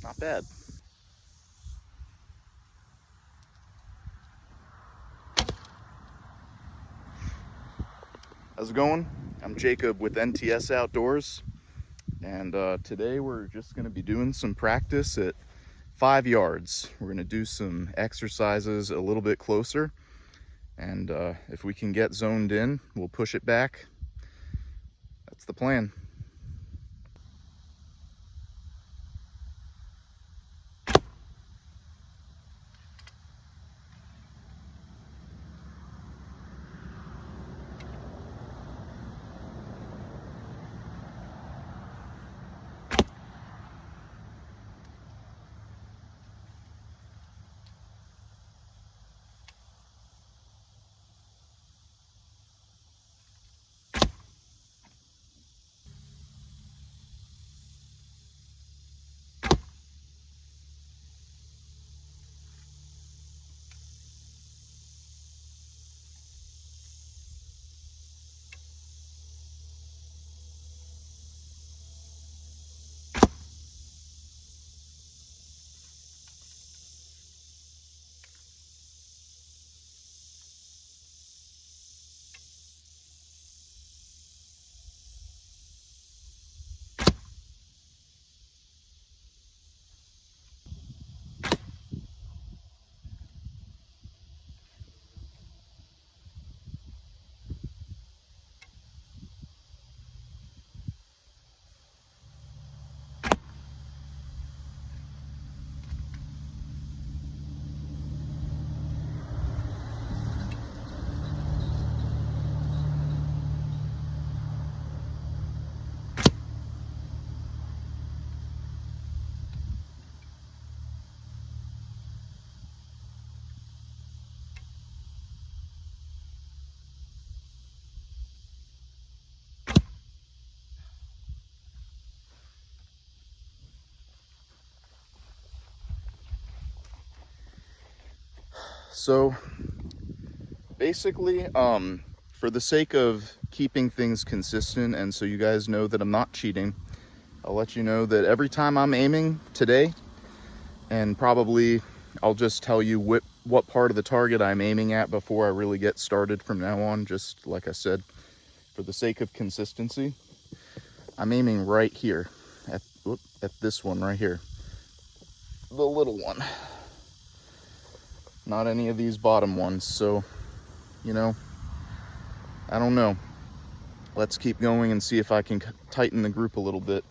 Not bad. How's it going? I'm Jacob with NTS Outdoors, and today we're just going to be doing some practice at 5 yards. We're going to do some exercises a little bit closer, and if we can get zoned in, we'll push it back. That's the plan. So basically, for the sake of keeping things consistent and so you guys know that I'm not cheating, I'll let you know that every time I'm aiming today, and probably I'll just tell you what part of the target I'm aiming at before I really get started from now on, just like I said, for the sake of consistency. I'm aiming right here at this one right here, the little one, not any of these bottom ones. So, you know, I don't know. Let's keep going and see if I can tighten the group a little bit.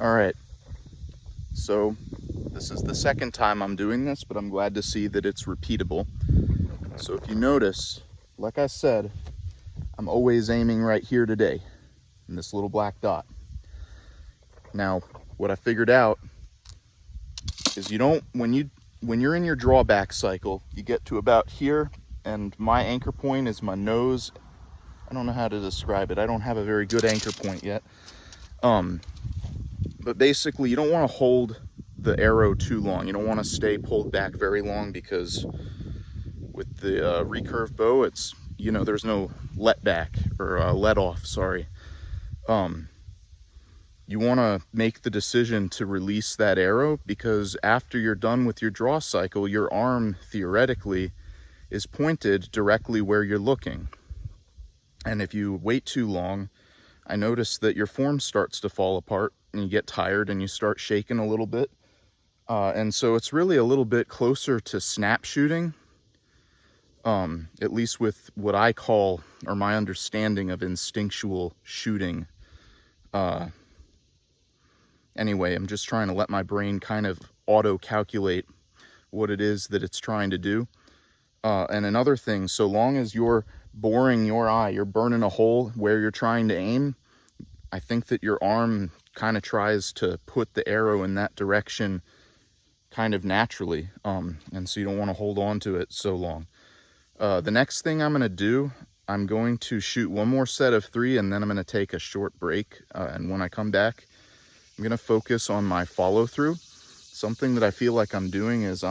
All right, so This is the second time I'm doing this, but I'm glad to see that it's repeatable. So if you notice, like I said, I'm always aiming right here today in this little black dot. Now, what I figured out is you don't, when you're in your drawback cycle, you get to about here, and my anchor point is my nose. I don't know how to describe it. I don't have a very good anchor point yet. But basically, you don't want to hold the arrow too long. You don't want to stay pulled back very long, because with the recurve bow, it's, you know, there's no let back or let off, sorry. You want to make the decision to release that arrow, because after you're done with your draw cycle, your arm theoretically is pointed directly where you're looking. And if you wait too long, I notice that your form starts to fall apart and you get tired and you start shaking a little bit. And so it's really a little bit closer to snap shooting, at least with what I call, or my understanding of, instinctual shooting. Anyway, I'm just trying to let my brain kind of auto-calculate what it is that it's trying to do. And another thing, so long as you're boring your eye, you're burning a hole where you're trying to aim, I think that your arm kind of tries to put the arrow in that direction kind of naturally. And so you don't want to hold on to it so long. The next thing I'm going to do, I'm going to shoot one more set of 3, and then I'm going to take a short break. And when I come back, I'm going to focus on my follow through. Something that I feel like I'm doing is,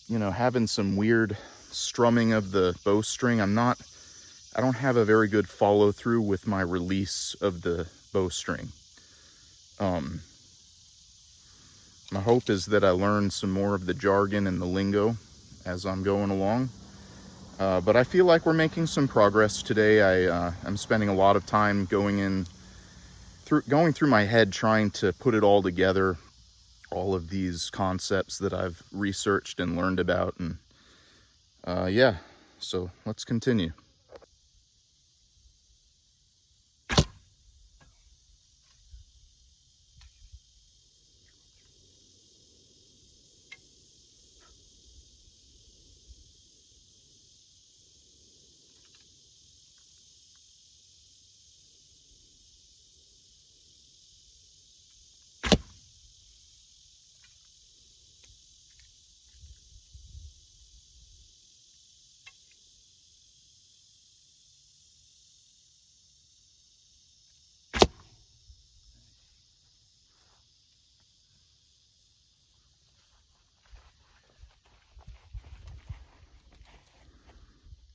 you know, having some weird strumming of the bowstring. I don't have a very good follow through with my release of the bowstring. My hope is that I learn some more of the jargon and the lingo as I'm going along. But I feel like we're making some progress today. I'm spending a lot of time going through my head, trying to put it all together, all of these concepts that I've researched and learned about. And yeah, so let's continue.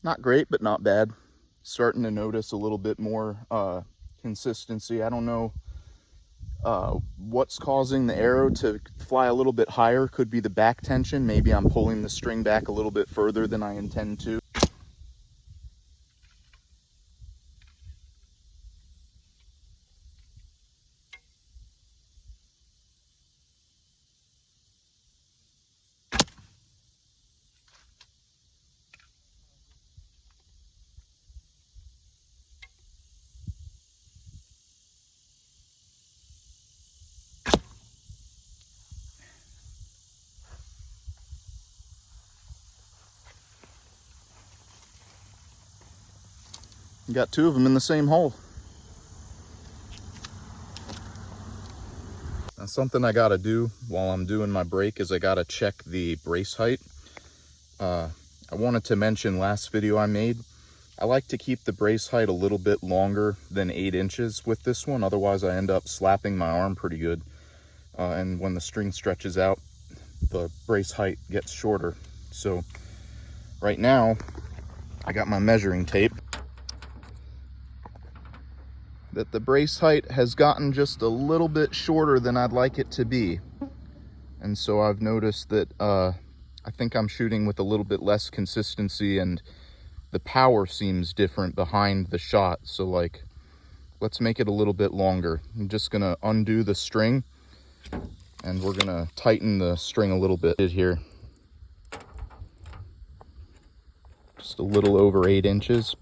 Not great, but not bad. Starting to notice a little bit more consistency. I don't know what's causing the arrow to fly a little bit higher. Could be the back tension. Maybe I'm pulling the string back a little bit further than I intend to. Got 2 of them in the same hole. Now, something I gotta do while I'm doing my break is I gotta check the brace height. I wanted to mention last video I made, I like to keep the brace height a little bit longer than 8 inches with this one. Otherwise I end up slapping my arm pretty good. And when the string stretches out, the brace height gets shorter. So right now I got my measuring tape. That the brace height has gotten just a little bit shorter than I'd like it to be. And so I've noticed that I think I'm shooting with a little bit less consistency, and the power seems different behind the shot. So like, let's make it a little bit longer. I'm just gonna undo the string and we're gonna tighten the string a little bit here. Just a little over 8 inches.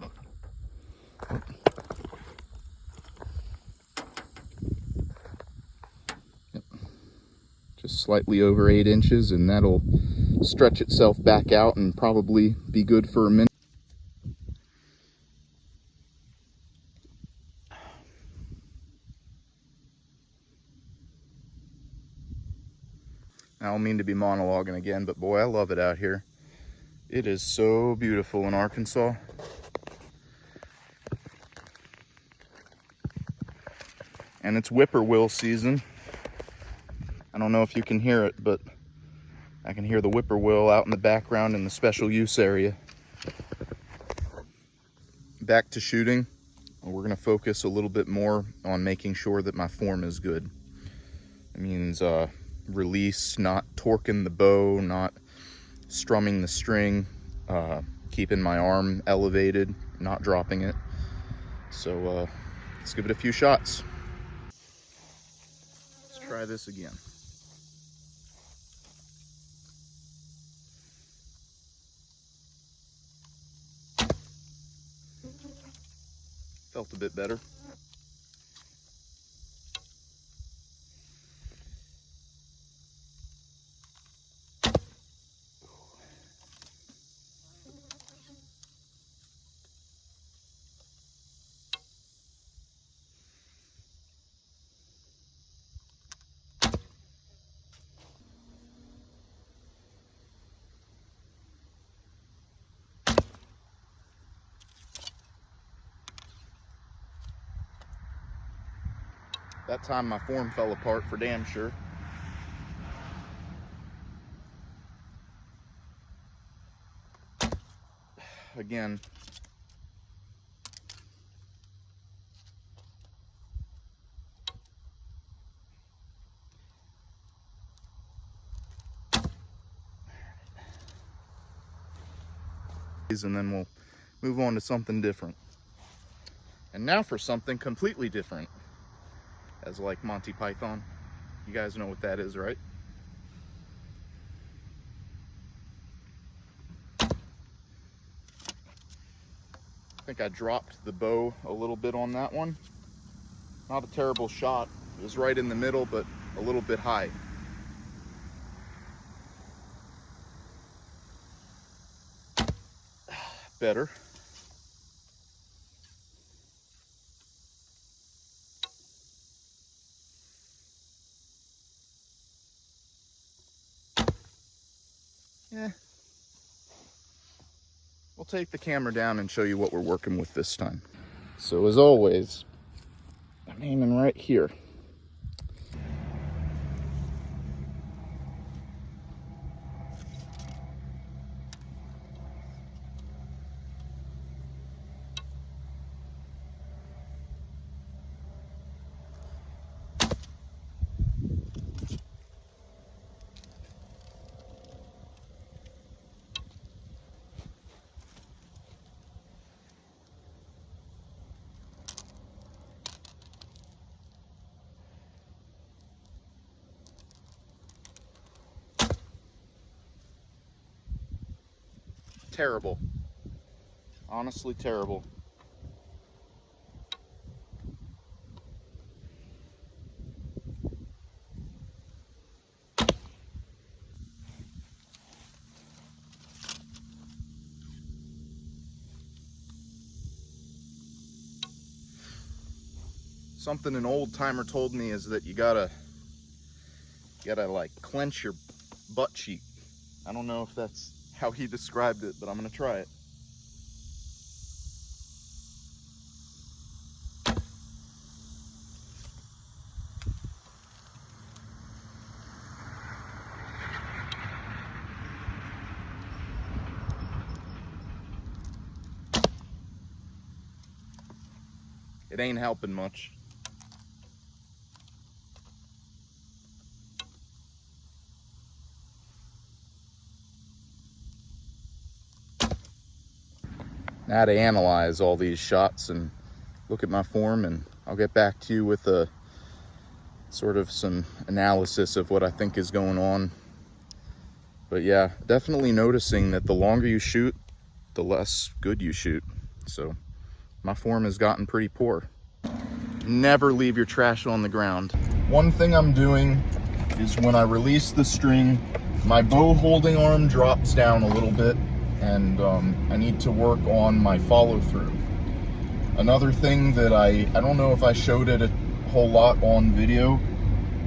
just slightly over 8 inches, and that'll stretch itself back out and probably be good for a minute. I don't mean to be monologuing again, but boy, I love it out here. It is so beautiful in Arkansas. And it's whippoorwill season. I don't know if you can hear it, but I can hear the whippoorwill out in the background in the special use area. Back to shooting. We're going to focus a little bit more on making sure that my form is good. It means release, not torquing the bow, not strumming the string, keeping my arm elevated, not dropping it. So let's give it a few shots. Let's try this again. Felt a bit better. That time my form fell apart for damn sure. Again. And then we'll move on to something different. And now for something completely different. As like Monty Python. You guys know what that is, right? I think I dropped the bow a little bit on that one. Not a terrible shot. It was right in the middle, but a little bit high. Better. Yeah. We'll take the camera down and show you what we're working with this time. So as always, I'm aiming right here. Terrible. Honestly terrible. Something an old timer told me is that you gotta like clench your butt cheek. I don't know if that's how he described it, but I'm gonna try it. It ain't helping much. Now to analyze all these shots and look at my form, and I'll get back to you with a sort of some analysis of what I think is going on. But yeah, definitely noticing that the longer you shoot, the less good you shoot. So my form has gotten pretty poor. Never leave your trash on the ground. One thing I'm doing is when I release the string, my bow holding arm drops down a little bit, and I need to work on my follow through. Another thing that I don't know if I showed it a whole lot on video,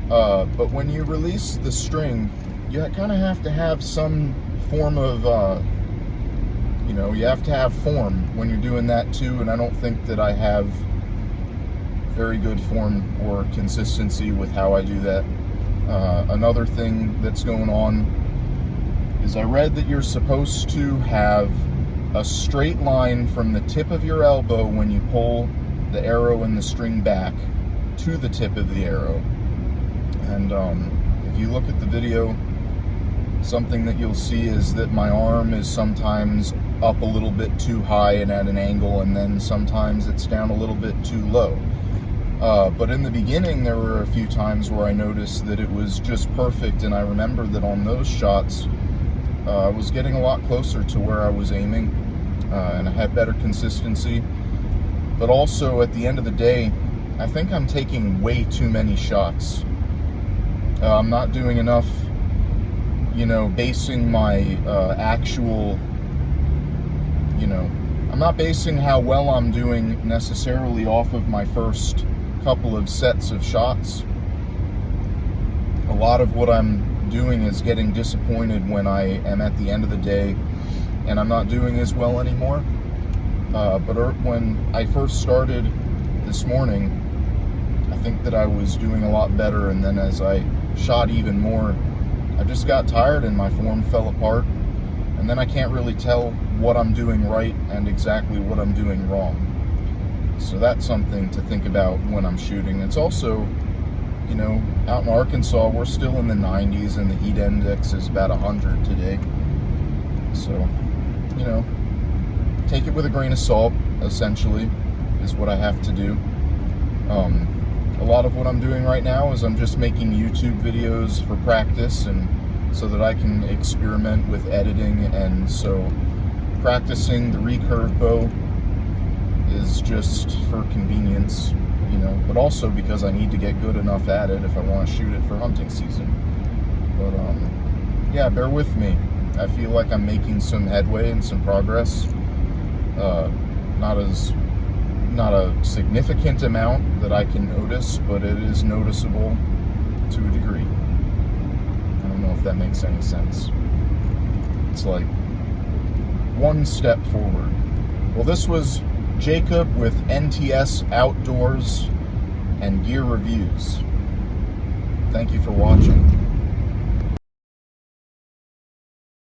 but when you release the string, you kind of have to have some form of, you have to have form when you're doing that too, and I don't think that I have very good form or consistency with how I do that. Another thing that's going on is I read that you're supposed to have a straight line from the tip of your elbow when you pull the arrow and the string back to the tip of the arrow. And if you look at the video, something that you'll see is that my arm is sometimes up a little bit too high and at an angle, and then sometimes it's down a little bit too low. But in the beginning, there were a few times where I noticed that it was just perfect, and I remember that on those shots, I was getting a lot closer to where I was aiming, and I had better consistency. But also, at the end of the day, I think I'm taking way too many shots. I'm not doing enough, basing my actual, I'm not basing how well I'm doing necessarily off of my first couple of sets of shots. A lot of what I'm doing is getting disappointed when I am at the end of the day and I'm not doing as well anymore. But when I first started this morning, I think that I was doing a lot better, and then as I shot even more, I just got tired and my form fell apart, and then I can't really tell what I'm doing right and exactly what I'm doing wrong. So that's something to think about when I'm shooting. It's also, out in Arkansas, we're still in the 90s and the heat index is about 100 today. So, take it with a grain of salt, essentially, is what I have to do. A lot of what I'm doing right now is I'm just making YouTube videos for practice, and so that I can experiment with editing, and so practicing the recurve bow is just for convenience, but also because I need to get good enough at it if I want to shoot it for hunting season. But yeah, bear with me. I feel like I'm making some headway and some progress. Not a significant amount that I can notice, but it is noticeable to a degree. I don't know if that makes any sense. It's like one step forward. Well, this was Jacob with NTSOutdoors and Gear Reviews. Thank you for watching.